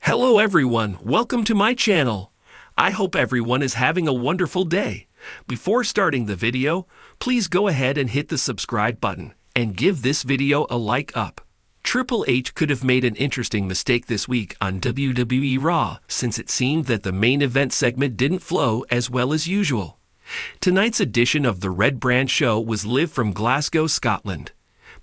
Hello everyone, welcome to my channel. I hope everyone is having a wonderful day. Before starting the video, please go ahead and hit the subscribe button and give this video a like up. Triple H could have made an interesting mistake this week on WWE Raw since it seemed that the main event segment didn't flow as well as usual. Tonight's edition of the Red Brand Show was live from Glasgow, Scotland.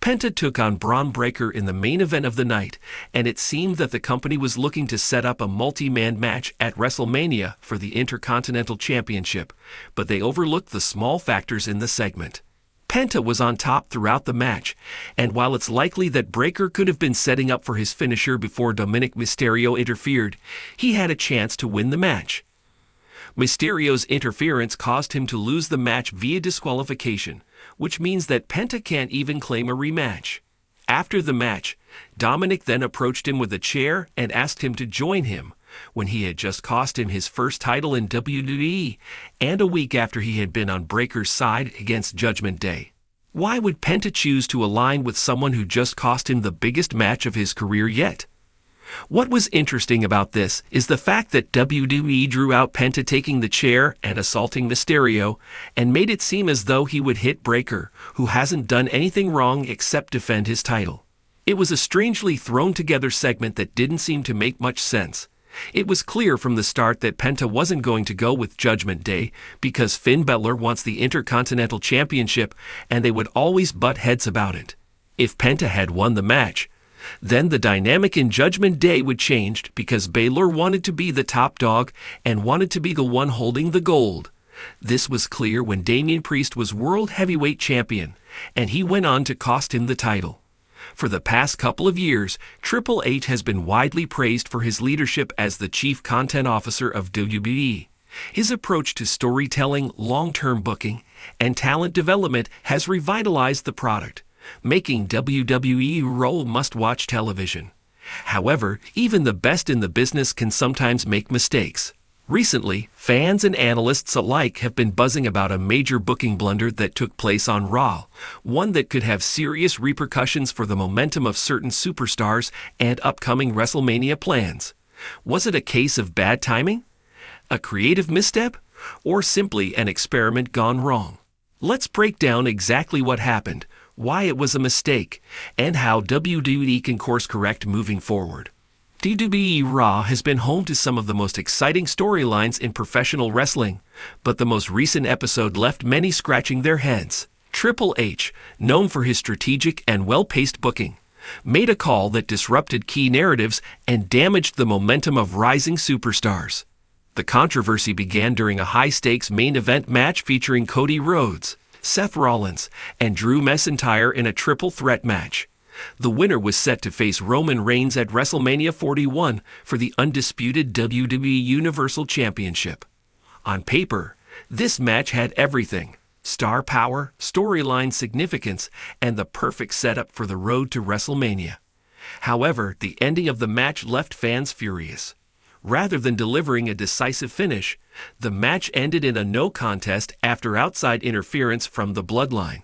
Penta took on Braun Breaker in the main event of the night, and it seemed that the company was looking to set up a multi-man match at WrestleMania for the Intercontinental Championship, but they overlooked the small factors in the segment. Penta was on top throughout the match, and while it's likely that Breaker could have been setting up for his finisher before Dominic Mysterio interfered, he had a chance to win the match. Mysterio's interference caused him to lose the match via disqualification, which means that Penta can't even claim a rematch. After the match, Dominic then approached him with a chair and asked him to join him, when he had just cost him his first title in WWE, and a week after he had been on Breaker's side against Judgment Day. Why would Penta choose to align with someone who just cost him the biggest match of his career yet? What was interesting about this is the fact that WWE drew out Penta taking the chair and assaulting Mysterio, and made it seem as though he would hit Breaker, who hasn't done anything wrong except defend his title. It was a strangely thrown-together segment that didn't seem to make much sense. It was clear from the start that Penta wasn't going to go with Judgment Day because Finn Balor wants the Intercontinental Championship and they would always butt heads about it. If Penta had won the match, then the dynamic in Judgment Day would change because Balor wanted to be the top dog and wanted to be the one holding the gold. This was clear when Damian Priest was World Heavyweight Champion, and he went on to cost him the title. For the past couple of years, Triple H has been widely praised for his leadership as the Chief Content Officer of WWE. His approach to storytelling, long-term booking, and talent development has revitalized the product, making WWE Raw must-watch television. However, even the best in the business can sometimes make mistakes. Recently, fans and analysts alike have been buzzing about a major booking blunder that took place on Raw, one that could have serious repercussions for the momentum of certain superstars and upcoming WrestleMania plans. Was it a case of bad timing? A creative misstep? Or simply an experiment gone wrong? Let's break down exactly what happened, why it was a mistake, and how WWE can course correct moving forward. WWE Raw has been home to some of the most exciting storylines in professional wrestling, but the most recent episode left many scratching their heads. Triple H, known for his strategic and well-paced booking, made a call that disrupted key narratives and damaged the momentum of rising superstars. The controversy began during a high-stakes main event match featuring Cody Rhodes, Seth Rollins, and Drew McIntyre in a triple threat match. The winner was set to face Roman Reigns at WrestleMania 41 for the undisputed WWE Universal Championship. On paper, this match had everything: star power, storyline significance, and the perfect setup for the road to WrestleMania. However, the ending of the match left fans furious. Rather than delivering a decisive finish, the match ended in a no contest after outside interference from the Bloodline.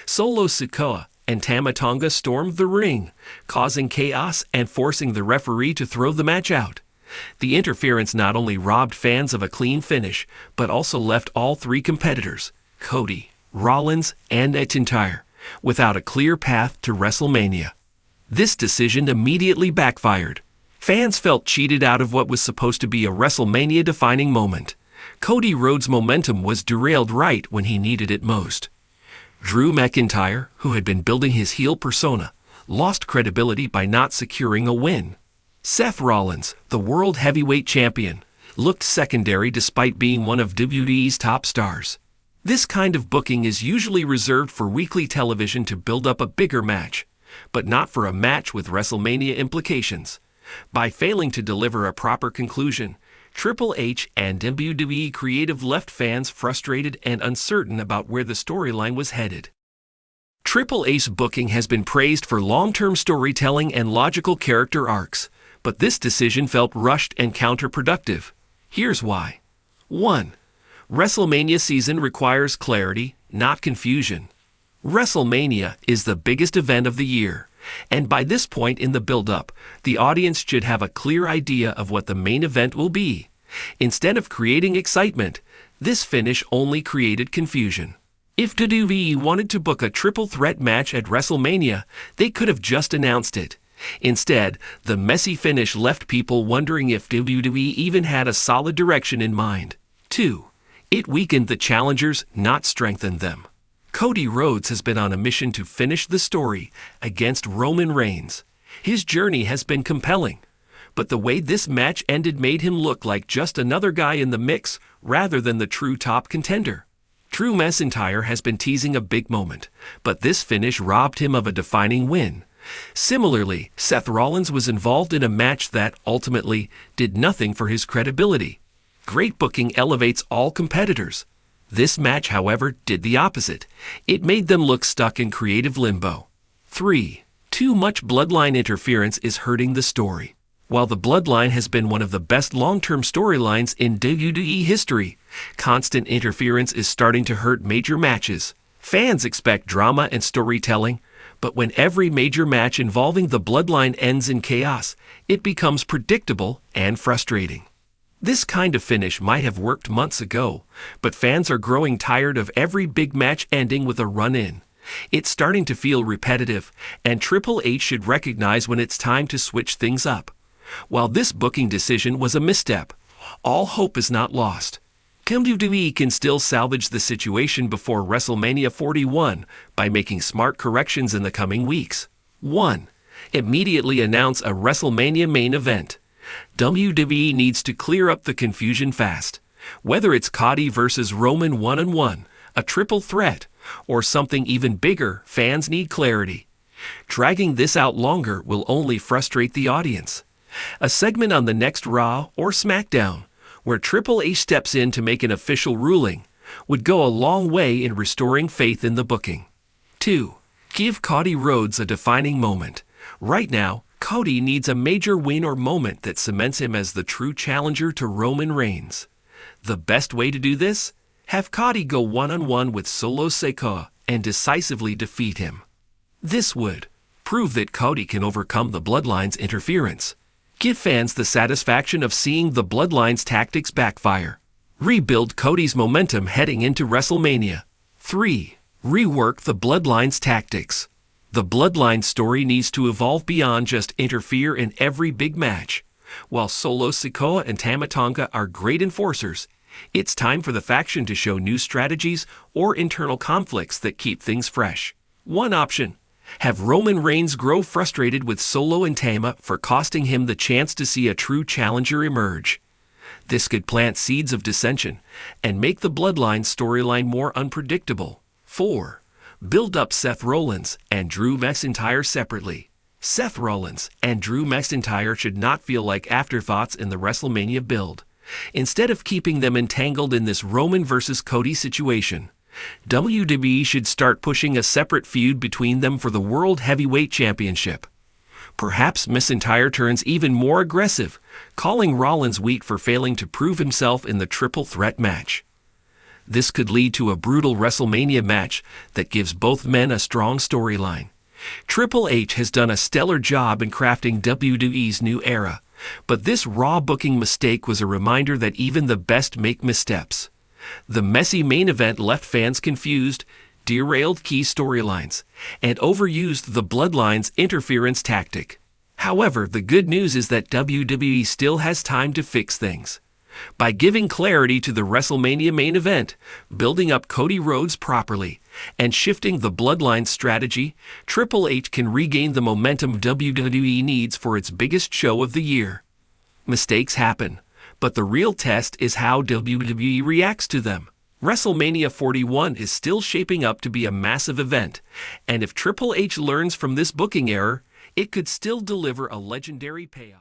Solo Sikoa and Tama Tonga stormed the ring, causing chaos and forcing the referee to throw the match out. The interference not only robbed fans of a clean finish, but also left all three competitors, Cody, Rollins, and McIntyre, without a clear path to WrestleMania. This decision immediately backfired. Fans felt cheated out of what was supposed to be a WrestleMania-defining moment. Cody Rhodes' momentum was derailed right when he needed it most. Drew McIntyre, who had been building his heel persona, lost credibility by not securing a win. Seth Rollins, the World Heavyweight Champion, looked secondary despite being one of WWE's top stars. This kind of booking is usually reserved for weekly television to build up a bigger match, but not for a match with WrestleMania implications. By failing to deliver a proper conclusion, Triple H and WWE creative left fans frustrated and uncertain about where the storyline was headed. Triple H's booking has been praised for long-term storytelling and logical character arcs, but this decision felt rushed and counterproductive. Here's why. 1. WrestleMania season requires clarity, not confusion. WrestleMania is the biggest event of the year, And by this point in the build-up, the audience should have a clear idea of what the main event will be. Instead of creating excitement, this finish only created confusion. If WWE wanted to book a triple threat match at WrestleMania, they could have just announced it. Instead, the messy finish left people wondering if WWE even had a solid direction in mind. 2. It weakened the challengers, not strengthened them. Cody Rhodes has been on a mission to finish the story against Roman Reigns. His journey has been compelling, but the way this match ended made him look like just another guy in the mix rather than the true top contender. Drew McIntyre has been teasing a big moment, but this finish robbed him of a defining win. Similarly, Seth Rollins was involved in a match that, ultimately, did nothing for his credibility. Great booking elevates all competitors. This match, however, did the opposite. It made them look stuck in creative limbo. 3. Too much bloodline interference is hurting the story. While the bloodline has been one of the best long-term storylines in WWE history, constant interference is starting to hurt major matches. Fans expect drama and storytelling, but when every major match involving the bloodline ends in chaos, it becomes predictable and frustrating. This kind of finish might have worked months ago, but fans are growing tired of every big match ending with a run-in. It's starting to feel repetitive, and Triple H should recognize when it's time to switch things up. While this booking decision was a misstep, all hope is not lost. WWE can still salvage the situation before WrestleMania 41 by making smart corrections in the coming weeks. 1. Immediately announce a WrestleMania main event. WWE needs to clear up the confusion fast. Whether it's Cody versus Roman one-on-one, a triple threat, or something even bigger, fans need clarity. Dragging this out longer will only frustrate the audience. A segment on the next Raw or SmackDown, where Triple H steps in to make an official ruling, would go a long way in restoring faith in the booking. 2. Give Cody Rhodes a defining moment. Right now, Cody needs a major win or moment that cements him as the true challenger to Roman Reigns. The best way to do this? Have Cody go one-on-one with Solo Sikoa and decisively defeat him. This would prove that Cody can overcome the Bloodline's interference. Give fans the satisfaction of seeing the Bloodline's tactics backfire. Rebuild Cody's momentum heading into WrestleMania. 3. Rework the Bloodline's tactics. The Bloodline story needs to evolve beyond just interfere in every big match. While Solo Sikoa and Tama Tonga are great enforcers, it's time for the faction to show new strategies or internal conflicts that keep things fresh. One option: have Roman Reigns grow frustrated with Solo and Tama for costing him the chance to see a true challenger emerge. This could plant seeds of dissension and make the Bloodline storyline more unpredictable. 4. Build up Seth Rollins and Drew McIntyre separately. Seth Rollins and Drew McIntyre should not feel like afterthoughts in the WrestleMania build. Instead of keeping them entangled in this Roman versus Cody situation, WWE should start pushing a separate feud between them for the World Heavyweight Championship. Perhaps McIntyre turns even more aggressive, calling Rollins weak for failing to prove himself in the triple threat match. This could lead to a brutal WrestleMania match that gives both men a strong storyline. Triple H has done a stellar job in crafting WWE's new era, but this Raw booking mistake was a reminder that even the best make missteps. The messy main event left fans confused, derailed key storylines, and overused the Bloodline's interference tactic. However, the good news is that WWE still has time to fix things. By giving clarity to the WrestleMania main event, building up Cody Rhodes properly, and shifting the Bloodline strategy, Triple H can regain the momentum WWE needs for its biggest show of the year. Mistakes happen, but the real test is how WWE reacts to them. WrestleMania 41 is still shaping up to be a massive event, and if Triple H learns from this booking error, it could still deliver a legendary payoff.